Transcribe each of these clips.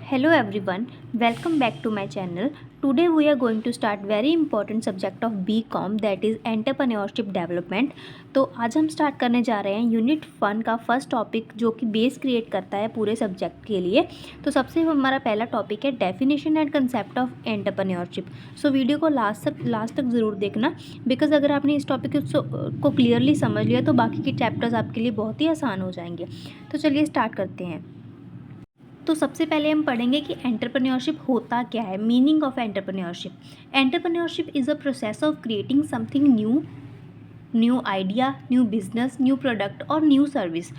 Hello everyone, welcome back to my channel. Today we are going to start very important subject of BCom that is entrepreneurship development. तो आज हम start करने जा रहे हैं unit 1 का फर्स्ट टॉपिक जो कि बेस क्रिएट करता है पूरे सब्जेक्ट के लिए। तो सबसे हमारा पहला टॉपिक है definition and concept of entrepreneurship. So video को लास्ट तक ज़रूर देखना, बिकॉज अगर आपने इस टॉपिक को क्लियरली समझ लिया तो बाकी के चैप्टर्स आपके लिए बहुत ही आसान हो जाएंगे। तो चलिए स्टार्ट करते हैं। तो सबसे पहले हम पढ़ेंगे कि एंटरप्रेन्योरशिप होता क्या है, meaning of entrepreneurship. Entrepreneurship is a process of creating something new idea, new business, new product और new service.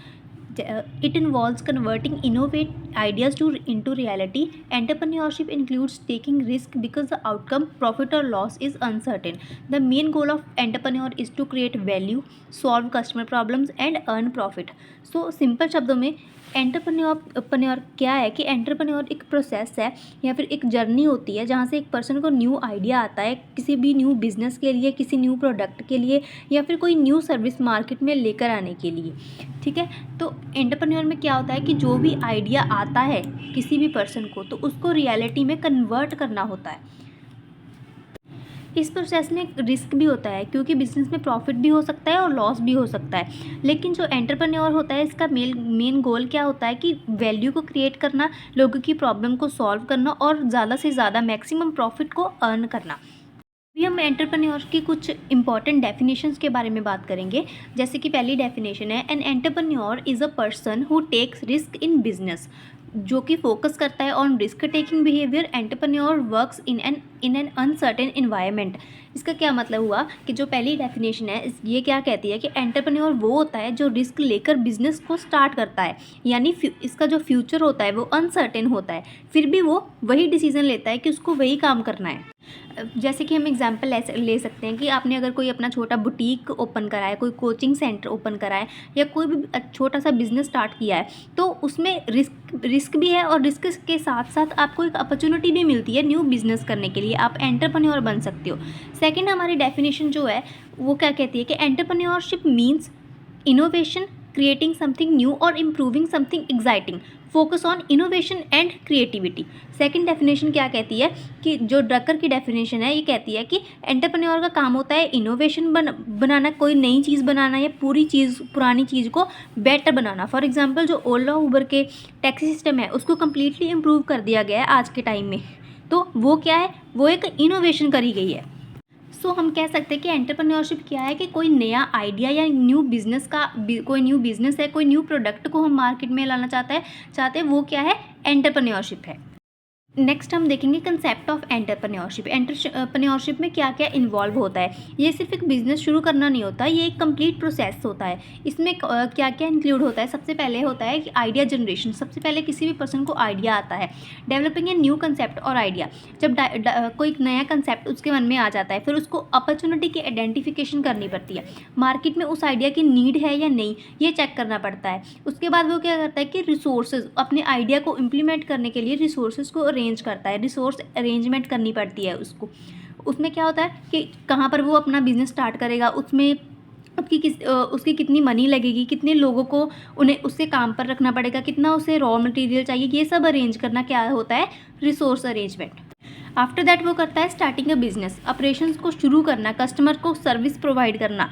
It involves converting innovative ideas into reality. Entrepreneurship includes taking risk because the outcome, profit or loss, is uncertain. The main goal of entrepreneur is to create value, solve customer problems and earn profit. So simple शब्दों में entrepreneur क्या है कि entrepreneur एक process है या फिर एक जर्नी होती है जहाँ से एक पर्सन को न्यू आइडिया आता है किसी भी न्यू बिजनेस के लिए, किसी न्यू प्रोडक्ट के लिए या फिर कोई न्यू सर्विस मार्केट में लेकर आने के लिए। ठीक है, तो एंटरप्रेन्योर में क्या होता है कि जो भी आइडिया आता है किसी भी पर्सन को तो उसको रियलिटी में कन्वर्ट करना होता है। इस प्रोसेस में रिस्क भी होता है क्योंकि बिजनेस में प्रॉफिट भी हो सकता है और लॉस भी हो सकता है। लेकिन जो एंटरप्रेन्योर होता है इसका मेन गोल क्या होता है कि वैल्यू को क्रिएट करना, लोगों की प्रॉब्लम को सॉल्व करना और ज़्यादा से ज़्यादा मैक्सिमम प्रॉफिट को अर्न करना। अभी हम एंटरप्रेन्योर की कुछ इंपॉर्टेंट डेफिनेशंस के बारे में बात करेंगे। जैसे कि पहली डेफिनेशन है, an entrepreneur is a person who takes risk in business, जो कि फोकस करता है on risk taking behaviour. Entrepreneur works in an uncertain environment. इसका क्या मतलब हुआ कि जो पहली डेफिनेशन है ये क्या कहती है कि एंटरप्रेन्योर वो होता है जो रिस्क लेकर बिजनेस को स्टार्ट करता है, यानी इसका जो फ्यूचर होता है वो अनसर्टेन होता है, फिर भी वो वही डिसीजन लेता है कि उसको वही काम करना है। जैसे कि हम एग्जांपल ले सकते हैं कि आपने अगर कोई अपना छोटा बुटीक ओपन करा है, कोई कोचिंग सेंटर ओपन करा है या कोई भी छोटा सा बिजनेस स्टार्ट किया है, तो उसमें रिस्क भी है और रिस्क के साथ साथ आपको एक अपॉर्चुनिटी भी मिलती है न्यू बिजनेस करने के लिए, आप एंटरप्रेन्योर बन सकते हो। सेकेंड हमारी डेफिनेशन जो है वो क्या कहती है कि entrepreneurship means innovation, creating something new और improving something exciting, focus on innovation and creativity. Second definition क्या कहती है कि जो ड्रकर की डेफिनेशन है ये कहती है कि एंटरप्रेन्योर का काम होता है इनोवेशन बनाना, कोई नई चीज़ बनाना या पुरानी चीज़ को बेटर बनाना। फॉर एग्जांपल जो ओला उबर के टैक्सी सिस्टम है उसको कम्प्लीटली इम्प्रूव कर दिया गया है आज के टाइम में, तो वो क्या है, वो एक इनोवेशन करी गई है। सो हम कह सकते हैं कि एंटरप्रेन्योरशिप क्या है कि कोई नया आइडिया या न्यू बिजनेस कोई न्यू बिजनेस है, कोई न्यू प्रोडक्ट को हम मार्केट में लाना चाहते हैं, वो क्या है, एंटरप्रेन्योरशिप है। नेक्स्ट हम देखेंगे कंसेप्ट ऑफ एंटरप्रेन्योरशिप। एंटरप्रेन्योरशिप में क्या क्या इन्वॉल्व होता है। ये सिर्फ एक बिजनेस शुरू करना नहीं होता, ये एक कंप्लीट प्रोसेस होता है। इसमें क्या क्या इंक्लूड होता है। सबसे पहले होता है कि आइडिया जनरेशन। सबसे पहले किसी भी पर्सन को आइडिया आता है। डेवलपिंग ए न्यू कंसेप्ट और आइडिया, जब कोई नया कंसेप्ट उसके मन में आ जाता है फिर उसको अपॉर्चुनिटी की आइडेंटिफिकेशन करनी पड़ती है, मार्केट में उस आइडिया की नीड है या नहीं ये चेक करना पड़ता है। उसके बाद वो क्या करता है कि रिसोर्सेज, अपने आइडिया को इम्प्लीमेंट करने के लिए रिसोर्सेज को अरेंज करता है, रिसोर्स अरेंजमेंट करनी पड़ती है उसको। उसमें क्या होता है कि कहाँ पर वो अपना बिजनेस स्टार्ट करेगा, उसमें उसकी कितनी मनी लगेगी, कितने लोगों को उन्हें उससे काम पर रखना पड़ेगा, कितना उसे रॉ मटेरियल चाहिए, ये सब अरेंज करना क्या होता है, रिसोर्स अरेंजमेंट। आफ्टर दैट वो करता है स्टार्टिंग अ बिजनेस, ऑपरेशंस को शुरू करना, कस्टमर को सर्विस प्रोवाइड करना।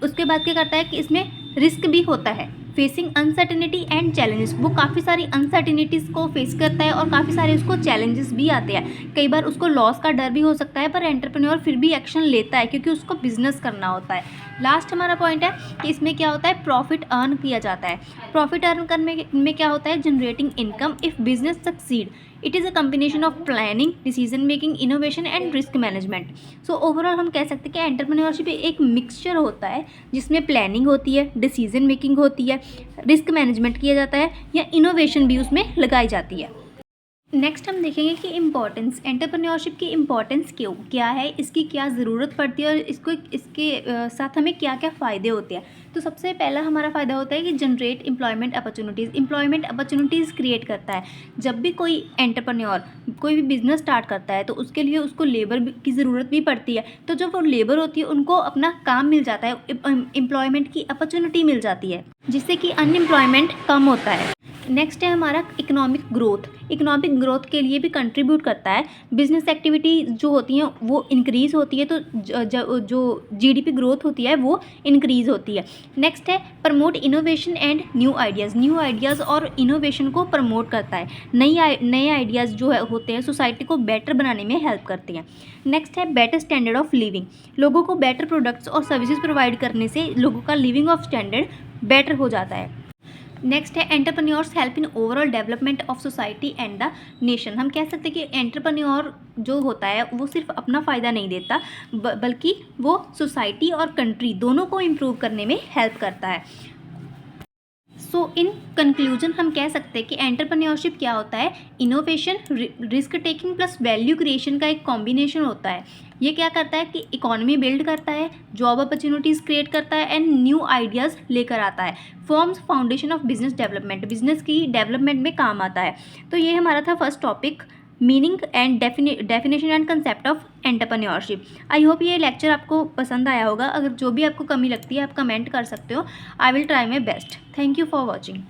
उसके बाद क्या करता है कि इसमें रिस्क भी होता है, फेसिंग अनसर्टेनिटी एंड चैलेंजेस। वो काफ़ी सारी अनसर्टेनिटीज़ को फेस करता है और काफ़ी सारे उसको चैलेंजेस भी आते हैं। कई बार उसको लॉस का डर भी हो सकता है, पर एंटरप्रेन्योर फिर भी एक्शन लेता है क्योंकि उसको बिजनेस करना होता है। लास्ट हमारा पॉइंट है कि इसमें क्या होता है, प्रॉफिट अर्न किया जाता है। प्रॉफिट अर्न करने में क्या होता है, generating income if business succeed. It is a combination of planning, decision making, innovation and risk management. So overall हम कह सकते हैं कि एंटरप्रेन्योरशिप एक मिक्सचर होता है जिसमें प्लानिंग होती है, डिसीजन मेकिंग होती है, रिस्क मैनेजमेंट किया जाता है या इनोवेशन भी उसमें लगाई जाती है। नेक्स्ट हम देखेंगे कि इम्पॉर्टेंस, एंटरप्रेन्योरशिप की इम्पॉर्टेंस क्या है, इसकी क्या ज़रूरत पड़ती है और इसके साथ हमें क्या क्या फ़ायदे होते हैं। तो सबसे पहला हमारा फ़ायदा होता है कि जनरेट एम्प्लॉयमेंट अपॉर्चुनिटीज़ क्रिएट करता है। जब भी कोई एंटरप्रेन्योर कोई भी बिज़नेस स्टार्ट करता है तो उसके लिए उसको लेबर की ज़रूरत भी पड़ती है, तो जब वो लेबर होती है उनको अपना काम मिल जाता है, एम्प्लॉयमेंट की अपॉर्चुनिटी मिल जाती है जिससे कि अनएम्प्लॉयमेंट कम होता है। नेक्स्ट है हमारा इकोनॉमिक ग्रोथ। इकोनॉमिक ग्रोथ के लिए भी कंट्रीब्यूट करता है। बिजनेस एक्टिविटी जो होती हैं वो इंक्रीज़ होती है तो जो जीडीपी ग्रोथ होती है वो इंक्रीज़ होती है। नेक्स्ट है promote innovation and new ideas. New ideas और इनोवेशन को प्रमोट करता है। नए आइडियाज़ जो होते हैं सोसाइटी को बेटर बनाने में हेल्प करते हैं। नेक्स्ट है बेटर स्टैंडर्ड ऑफ लिविंग। लोगों को बेटर प्रोडक्ट्स और सर्विसेज प्रोवाइड करने से लोगों का लिविंग ऑफ स्टैंडर्ड बेटर हो जाता है। नेक्स्ट है entrepreneurs help in overall development of society and the nation. हम कह सकते हैं कि एंटरप्रेन्योर जो होता है वो सिर्फ अपना फ़ायदा नहीं देता बल्कि वो सोसाइटी और कंट्री दोनों को इम्प्रूव करने में हेल्प करता है। सो इन कंक्लूजन हम कह सकते हैं कि एंटरप्रेन्योरशिप क्या होता है, innovation, risk taking plus value creation का एक कॉम्बिनेशन होता है। ये क्या करता है कि इकोनॉमी बिल्ड करता है, जॉब अपॉर्चुनिटीज़ क्रिएट करता है एंड न्यू आइडियाज़ लेकर आता है। Forms foundation of business development, business की डेवलपमेंट में काम आता है। तो ये हमारा था first topic, meaning and definition and concept of entrepreneurship. I hope ये लेक्चर आपको पसंद आया होगा। अगर जो भी आपको कमी लगती है आप कमेंट कर सकते हो। I will try my best. Thank you for watching.